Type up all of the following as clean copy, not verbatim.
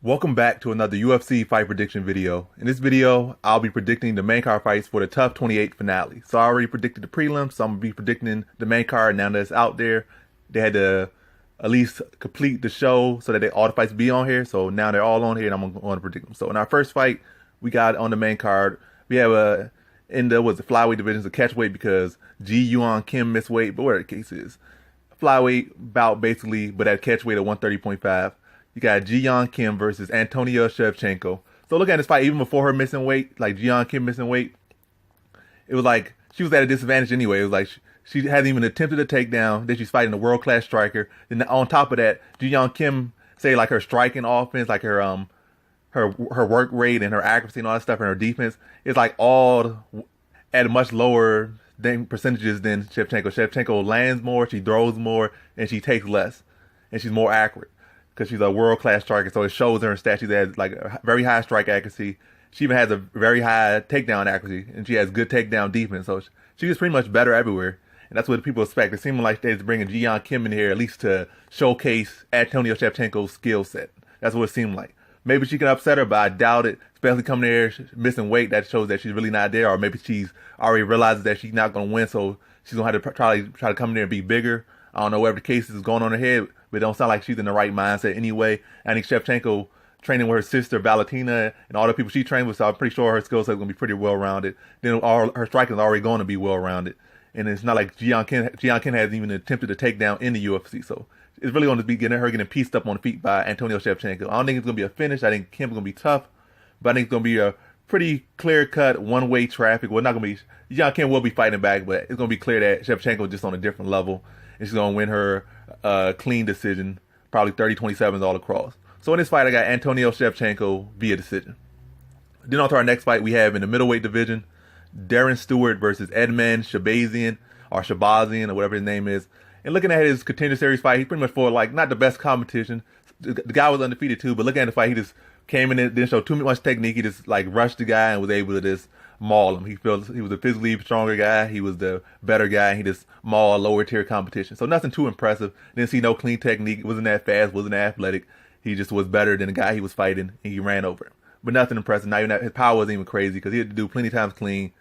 Welcome back to another UFC fight prediction video. In this video, I'll be predicting the main card fights for the TUF 28 finale. So I already predicted the prelims, so I'm going to be predicting the main card now that it's out there. They had to at least complete the show so that all the fights be on here. So now they're all on here and I'm going to predict them. So in our first fight, we got on the main card, we have in the flyweight division, a catchweight because Ji-Yeon Kim missed weight, but whatever the case is. Flyweight bout basically, but at catchweight at 130.5. You got Ji-Yeon Kim versus Antonia Shevchenko. So look at this fight, even before her missing weight, like Ji-Yeon Kim missing weight, it was like she was at a disadvantage anyway. It was like she hadn't even attempted a takedown. Then she's fighting a world-class striker. Then on top of that, Ji-Yeon Kim, say like her striking offense, like her work rate and her accuracy and all that stuff and her defense, is like all at a much lower percentages than Shevchenko. Shevchenko lands more, she throws more, and she takes less, and she's more accurate because she's a world-class striker. So it shows her in stats. She has like a very high strike accuracy. She even has a very high takedown accuracy, and she has good takedown defense. So she's pretty much better everywhere, and that's what people expect. It seemed like they're bringing Ji-Yeon Kim in here at least to showcase Antonio Shevchenko's skill set. That's what it seemed like. Maybe she can upset her, but I doubt it. Especially coming there missing weight, that shows that she's really not there. Or maybe she's already realizes that she's not going to win, so she's going to have to try to come in there and be bigger. I don't know whatever the case is going on in her head, but it don't sound like she's in the right mindset anyway. I think Shevchenko training with her sister Valentina and all the people she trained with, so I'm pretty sure her skill set is going to be pretty well-rounded. Then all her striking is already going to be well-rounded. And it's not like Ji-Yeon Kim hasn't even attempted to take down in the UFC, so it's really going to be getting pieced up on the feet by Antonio Shevchenko. I don't think it's going to be a finish. I think Kim's going to be tough, but I think it's going to be a pretty clear-cut one-way traffic. Well, not going to be, Ji-Yeon Kim will be fighting back, but it's going to be clear that Shevchenko is just on a different level, and she's going to win her clean decision, probably 30-27s all across. So in this fight, I got Antonio Shevchenko via decision. Then on to our next fight, we have in the middleweight division, Darren Stewart versus Edmund Shabazian, or whatever his name is. And looking at his contender series fight, he pretty much fought like not the best competition. The guy was undefeated too, but looking at the fight, he just came in and didn't show too much technique. He just like rushed the guy and was able to just maul him. He felt he was a physically stronger guy. He was the better guy. And he just mauled lower tier competition. So nothing too impressive. Didn't see no clean technique. Wasn't that fast. Wasn't that athletic. He just was better than the guy he was fighting, and he ran over him. But nothing impressive. Not even that, his power wasn't even crazy because he had to do plenty of times clean,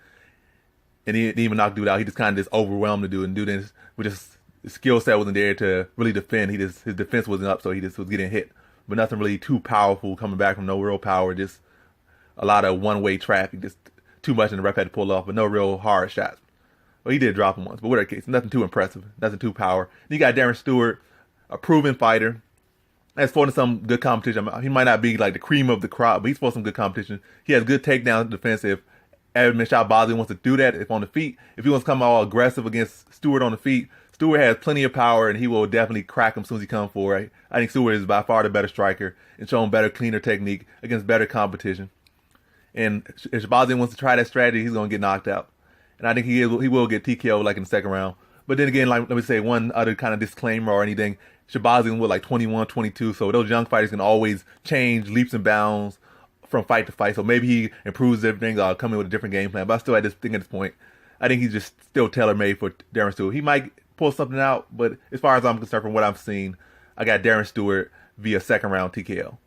and he didn't even knock dude out. He just kind of just overwhelmed the dude, and dude with just his skill set wasn't there to really defend. His defense wasn't up, so he just was getting hit. But nothing really too powerful coming back from no real power. Just a lot of one-way traffic. Just too much, and the ref had to pull off, but no real hard shots. Well, he did drop him once, but whatever case, nothing too impressive. Nothing too power. Then you got Darren Stewart, a proven fighter. That's fought in some good competition. He might not be like the cream of the crop, but he's fought some good competition. He has good takedown defense. If Edmund Shabazian wants to do that, if on the feet, if he wants to come all aggressive against Stewart on the feet, Stewart has plenty of power, and he will definitely crack him as soon as he comes forward. I think Stewart is by far the better striker and showing better, cleaner technique against better competition. And if Shabazian wants to try that strategy, he's going to get knocked out. And I think he will get TKO like in the second round. But then again, like let me say one other kind of disclaimer or anything. Shabazian was like 21, 22, so those young fighters can always change leaps and bounds from fight to fight. So maybe he improves everything, come in with a different game plan. But I still at this point, I think he's just still tailor-made for Darren Stewart. He might pull something out, but as far as I'm concerned, from what I've seen, I got Darren Stewart via second round TKO.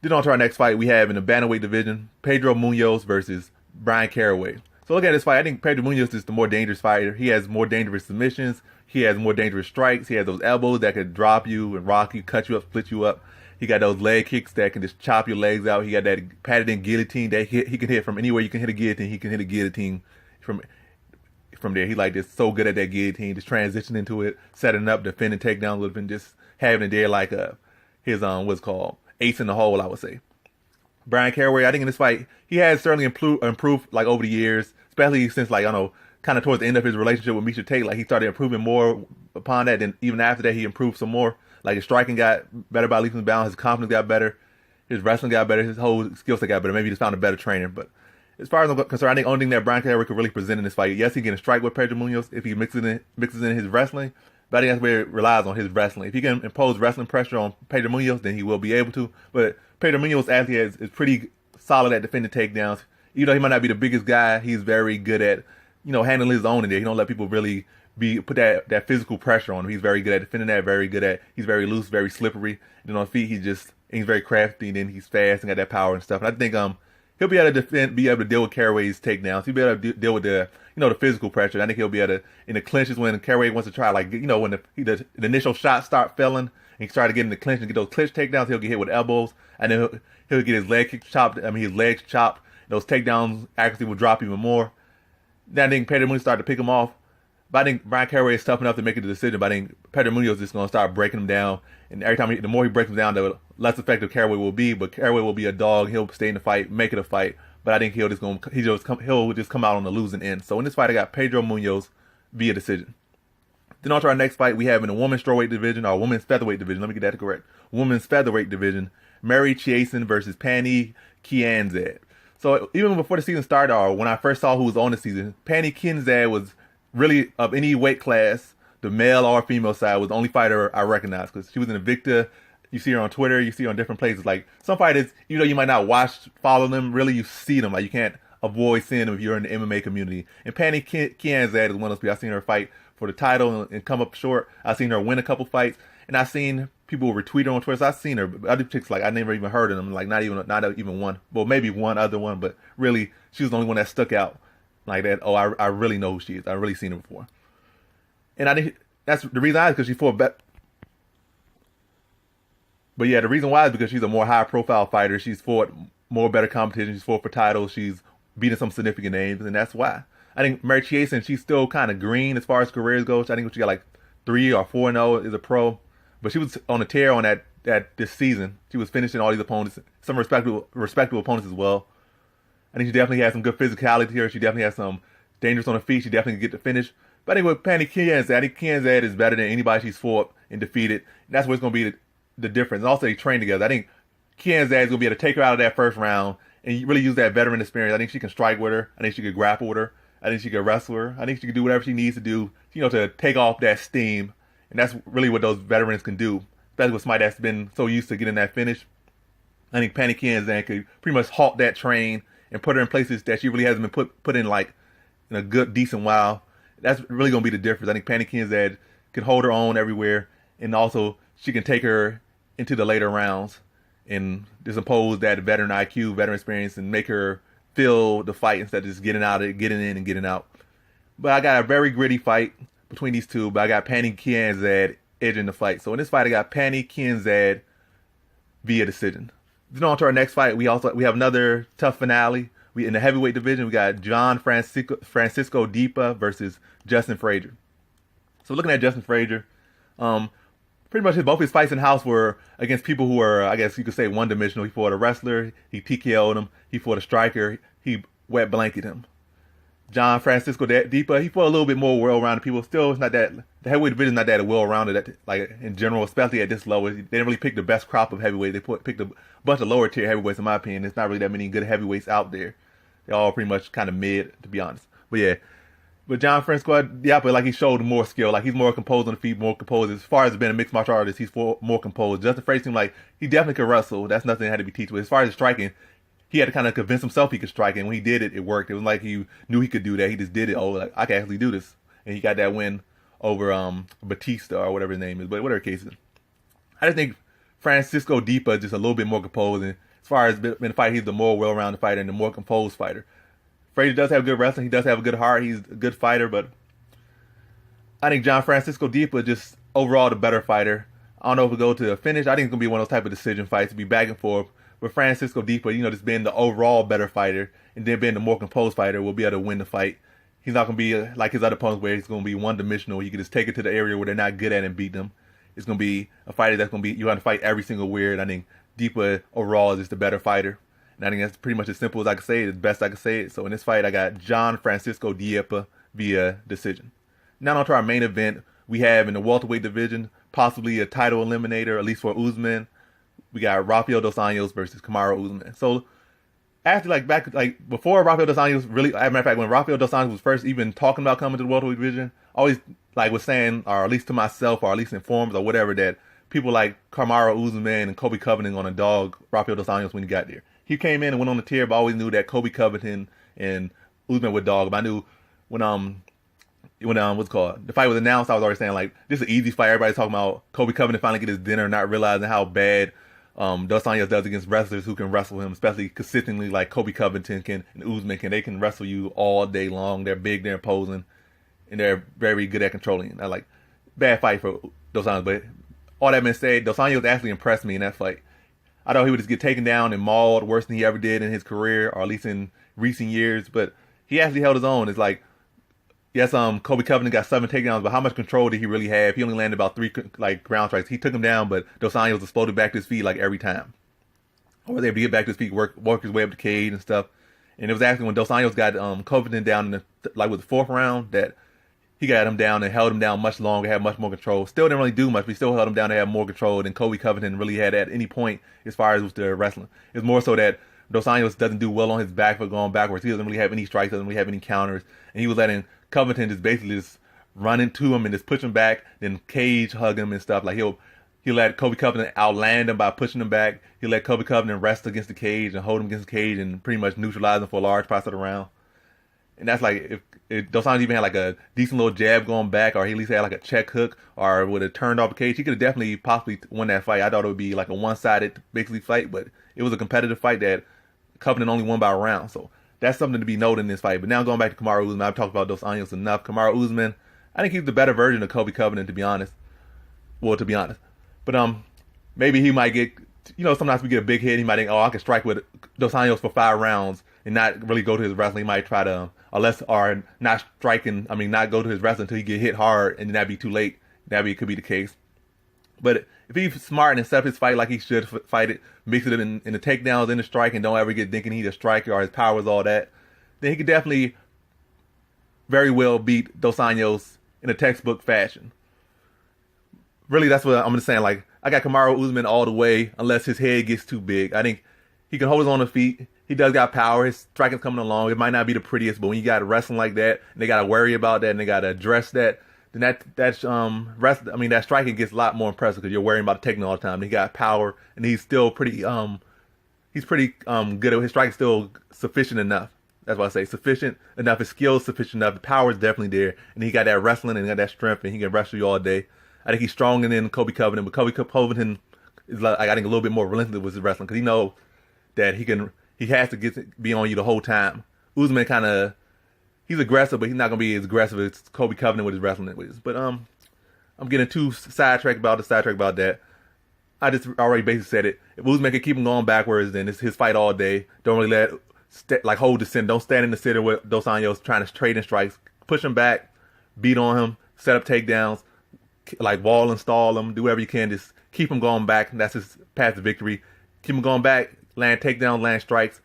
Then on to our next fight, we have in the bantamweight division, Pedro Munoz versus Brian Caraway. So look at this fight. I think Pedro Munoz is the more dangerous fighter. He has more dangerous submissions. He has more dangerous strikes. He has those elbows that could drop you and rock you, cut you up, split you up. He got those leg kicks that can just chop your legs out. He got that padded in guillotine that he can hit from anywhere you can hit a guillotine. He can hit a guillotine from there. He like just so good at that guillotine, just transitioning into it, setting up, defending takedowns a little bit, and just having it there like his what's called ace in the hole, I would say. Brian Caraway, I think in this fight, he has certainly improved like over the years, especially since like, I don't know, kind of towards the end of his relationship with Misha Tate. Like he started improving more upon that, and even after that, he improved some more. Like his striking got better by leaps and bounds, his confidence got better, his wrestling got better, his whole skill set got better. Maybe he just found a better trainer. But as far as I'm concerned, I think the only thing that Brian Caraway could really present in this fight, yes, he can strike with Pedro Munoz if he mixes in his wrestling, but I think that's where it relies on his wrestling. If he can impose wrestling pressure on Pedro Munoz, then he will be able to. But Pedro Munoz actually is pretty solid at defending takedowns. Even though he might not be the biggest guy, he's very good at, handling his own in there. He don't let people really put that physical pressure on him. He's very good at defending that, he's very loose, very slippery. And then on feet, he's just and he's very crafty, and then he's fast and got that power and stuff. And I think he'll be able to be able to deal with Caraway's takedowns. He'll be able to deal with the the physical pressure. I think he'll be able to in the clinches when Caraway wants to try when the initial shots start failing and he started getting the clinch and get those clinch takedowns. He'll get hit with elbows, and then he'll get his leg kick chopped. His legs chopped. Those takedowns accuracy will drop even more. Then I think Pedro Munoz started to pick him off. But I think Brian Caraway is tough enough to make a decision. But I think Pedro Munoz is just going to start breaking him down. And every time, the more he breaks him down, the less effective Caraway will be. But Caraway will be a dog. He'll stay in the fight, make it a fight. But I think he'll just come out on the losing end. So in this fight, I got Pedro Munoz via decision. Then on to our next fight, we have in the women's strawweight division, or women's featherweight division. Let me get that correct. Women's featherweight division, Mary Chiasson versus Pani Kianzad. So even before the season started, or when I first saw who was on the season, Pani Kianzad was really, of any weight class, the male or female side, was the only fighter I recognized because she was in Invicta. You see her on Twitter, you see her on different places. Like some fighters, you might not follow them, really you see them. Like you can't avoid seeing them if you're in the MMA community. And Pani Kianzad is one of those people. I've seen her fight for the title and come up short. I've seen her win a couple fights, and I've seen people retweet her on Twitter. So I've seen her. Other chicks, like I never even heard of them. Like not even one. Well, maybe one other one, but really she was the only one that stuck out like that. Oh, I really know who she is. I've really seen her before. And I think that's the reason because she fought better. But yeah, the reason why is because she's a more high-profile fighter. She's fought more better competition. She's fought for titles. She's beaten some significant names, and that's why. I think Mary Chiasson, she's still kind of green as far as careers goes. I think she got like 3 or 4-0 as a pro. But she was on a tear on that this season. She was finishing all these opponents, some respectable opponents as well. I think she definitely has some good physicality here. She definitely has some dangerous on her feet. She definitely can get the finish. But I think with Pani Kianzad, I think Kianzad is better than anybody she's fought and defeated. And that's what's going to be the difference. And also, they train together. I think Kianzad is going to be able to take her out of that first round and really use that veteran experience. I think she can strike with her. I think she can grapple with her. I think she can wrestle her. I think she can do whatever she needs to do, to take off that steam. And that's really what those veterans can do, especially with somebody that's been so used to getting that finish. I think Pani Kianzad could pretty much halt that train and put her in places that she really hasn't been put in, like, in a good, decent while. That's really going to be the difference. I think Pani Kianzad can hold her own everywhere, and also she can take her into the later rounds and just impose that veteran IQ, veteran experience, and make her feel the fight instead of just getting in and getting out. But I got a very gritty fight between these two, but I got Pani Kianzad edging the fight. So in this fight, I got Pani Kianzad via decision. Then on to our next fight, we have another tough finale. We in the heavyweight division, we got John Francisco Deepa versus Justin Frazier. So looking at Justin Frazier, pretty much both his fights in house were against people who were, I guess you could say, one-dimensional. He fought a wrestler, he TKO'd him. He fought a striker, he wet blanketed him. John Francisco Deepa, he fought a little bit more well-rounded people. Still, it's not that the heavyweight division is not that well-rounded, like in general, especially at this level. They didn't really pick the best crop of heavyweight. They picked a bunch of lower-tier heavyweights, in my opinion. There's not really that many good heavyweights out there. They're all pretty much kind of mid, to be honest. But yeah. But John Francisco Deepa, like, he showed more skill. Like, he's more composed on the feet, more composed. As far as being a mixed martial artist, he's more composed. Justin Frazier seemed like he definitely could wrestle. That's nothing that had to be teachable. As far as striking, he had to kind of convince himself he could strike, and when he did it, it worked. It was like he knew he could do that. He just did it. Oh, like, I can actually do this. And he got that win over Batista or whatever his name is. But whatever the case is, I just think Francisco Deepa is just a little bit more composed. And as far as being a fighter, he's the more well-rounded fighter and the more composed fighter. Frazier does have good wrestling. He does have a good heart. He's a good fighter, but I think John Francisco Deepa is just overall the better fighter. I don't know if we go to a finish. I think it's going to be one of those type of decision fights to be back and forth. With Francisco Deepa, just being the overall better fighter and then being the more composed fighter, will be able to win the fight. He's not going to be like his other opponents where he's going to be one-dimensional. He can just take it to the area where they're not good at and beat them. It's going to be a fighter that's going to be, you're going to fight every single weird. I think Deepa overall is just the better fighter. And I think that's pretty much as simple as I can say it, as best I can say it. So in this fight, I got John Francisco Deepa via decision. Now on to our main event. We have in the welterweight division, possibly a title eliminator, at least for Usman. We got Rafael Dos Anjos versus Kamaru Usman. So after before Rafael Dos Anjos really, as a matter of fact, when Rafael Dos Anjos was first even talking about coming to the welterweight division, I always was saying, or at least to myself, or at least in forums or whatever, that people like Kamaru Usman and Kobe Covington on a dog Rafael Dos Anjos when he got there. He came in and went on the tier, but I always knew that Kobe Covington and Usman would dog him. I knew when what's it called, the fight was announced, I was already saying, like, this is an easy fight. Everybody's talking about Kobe Covington finally get his dinner, not realizing how bad Dos Anjos does against wrestlers who can wrestle him, especially consistently like Kobe Covington can and Usman can. They can wrestle you all day long. They're big, they're imposing, and they're very good at controlling. I like bad fight for Dos Anjos, but all that being said, Dos Anjos actually impressed me in that fight. I thought he would just get taken down and mauled worse than he ever did in his career, or at least in recent years. But he actually held his own. It's like, yes, Kobe Covington got 7 takedowns, but how much control did he really have? He only landed about 3 like ground strikes. He took him down, but Dos Anjos exploded back to his feet like every time. Or was able to get back to his feet, work his way up the cage and stuff. And it was actually when Dos Anjos got Covington down in the with the 4th round that he got him down and held him down much longer, had much more control. Still didn't really do much, but he still held him down and had more control than Kobe Covington really had at any point as far as with the wrestling. It's more so that Dos Anjos doesn't do well on his back for going backwards. He doesn't really have any strikes, doesn't really have any counters. And he was letting Covington just basically just run into him and just push him back, then cage hug him and stuff. Like he'll let Kobe Covington outland him by pushing him back. He'll let Kobe Covington rest against the cage and hold him against the cage and pretty much neutralize him for a large part of the round. And that's like, if Dos Anjos even had like a decent little jab going back, or he at least had like a check hook, or would have turned off the cage, he could have definitely possibly won that fight. I thought it would be like a one-sided basically fight, but it was a competitive fight that Covington only won by a round. So that's something to be noted in this fight. But now going back to Kamaru Usman, I've talked about Dos Anjos enough. Kamaru Usman, I think he's the better version of Kobe Covington, to be honest. Well, to be honest. But maybe he might get, sometimes we get a big hit. He might think, oh, I can strike with Dos Anjos for 5 rounds and not really go to his wrestling. He might try to, not go to his wrestling until he get hit hard, and then that'd be too late. It could be the case. But if he's smart and set up his fight like he should fight it, mix it in the takedowns and the strike, and don't ever get thinking he's a striker or his power is all that, then he could definitely very well beat Dos Anjos in a textbook fashion. Really, that's what I'm just saying. Like, I got Kamaru Usman all the way, unless his head gets too big. I think he can hold his own feet. He does got power. His striking's coming along. It might not be the prettiest, but when you got wrestling like that, and they got to worry about that, and they got to address that, then that striking gets a lot more impressive because you're worrying about taking all the time. He got power, and he's still pretty good. His striking's still sufficient enough. That's why I say sufficient enough. His skill's sufficient enough. The power is definitely there, and he got that wrestling and he got that strength, and he can wrestle you all day. I think he's stronger than Kobe Covington, but Kobe Covington is I think a little bit more relentless with his wrestling because he knows that he has to be on you the whole time. Usman he's aggressive, but he's not gonna be as aggressive as Kobe Covington with his wrestling. But I'm getting too sidetracked about that. I just already basically said it. If Usman can keep him going backwards, then it's his fight all day. Don't really hold the center. Don't stand in the center with Dos Anjos trying to trade in strikes. Push him back, beat on him, set up takedowns, like wall and stall him. Do whatever you can. Just keep him going back. That's his path to victory. Keep him going back, land takedowns, land strikes,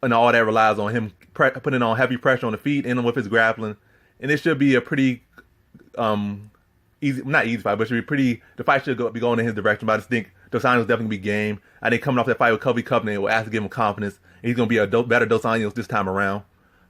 and all that relies on him putting on heavy pressure on the feet and with his grappling. And it should be a pretty not easy fight, but the fight should be going in his direction. But I just think Dos Anjos is definitely going to be game. I think coming off that fight with Kobe Covington, it will actually give him confidence. And he's going to be a better Dos Anjos this time around.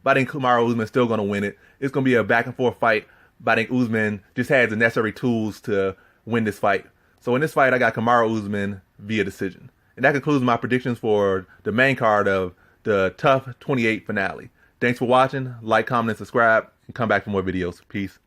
But I think Kamaru Usman is still going to win it. It's going to be a back and forth fight. But I think Usman just has the necessary tools to win this fight. So in this fight, I got Kamaru Usman via decision. And that concludes my predictions for the main card of the TUF 28 finale. Thanks for watching. Like, comment, and subscribe. And come back for more videos. Peace.